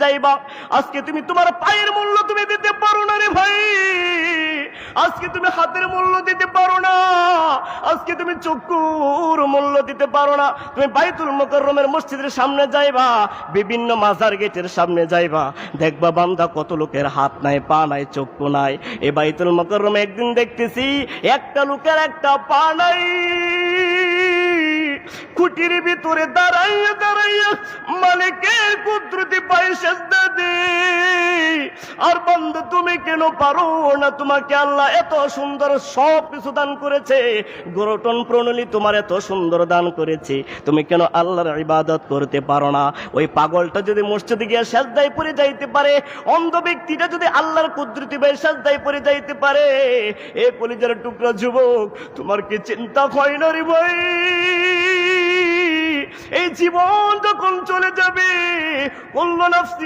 যাইবা। আজকে তুমি তোমার পায়ের মূল্য তুমি দিতে পারো না রে ভাই, আজকে তুমি হাতের মূল্য দিতে পারো না, আজকে তুমি চক্ষুর মূল্য দিতে পারো না। তুমি বাইতুল মুকাররমের মসজিদের সামনে যাইবা, বিভিন্ন মাজার গেটের সামনে যাইবা, দেখবা বান্দা কত লোকের হাত নাই, পা নাই, চক্ষু নাই। এই বাইতুল মুকাররমে একদিন দেখতেছি একটা লোকের একটা পা নাই, খুঁটির ভিতরে দাঁড়াইয়া দাঁড়াইয়া মালিকের কুদরতি পায়ে সেজদা দে। আর বান্দা তুমি কেন পারো না? তোমাকে আল্লাহ এত সুন্দর সব কিছু দান করেছে, গঠন প্রণালী তোমার এত সুন্দর দান করেছে, তুমি কেন আল্লাহর ইবাদত করতে পারো না? ওই পাগলটা যদি মসজিদে গিয়ে সেজদায় পড়ে যাইতে পারে, অন্ধ ব্যক্তিটা যদি আল্লাহর কুদরতি পায়ে সেজদায় পড়ে যাইতে পারে, এ কলিজার টুকরা যুবক, তোমার কি চিন্তা হয় না রে ভাই? এই জীবন যখন চলে যাবে, কুল্লু নাফসি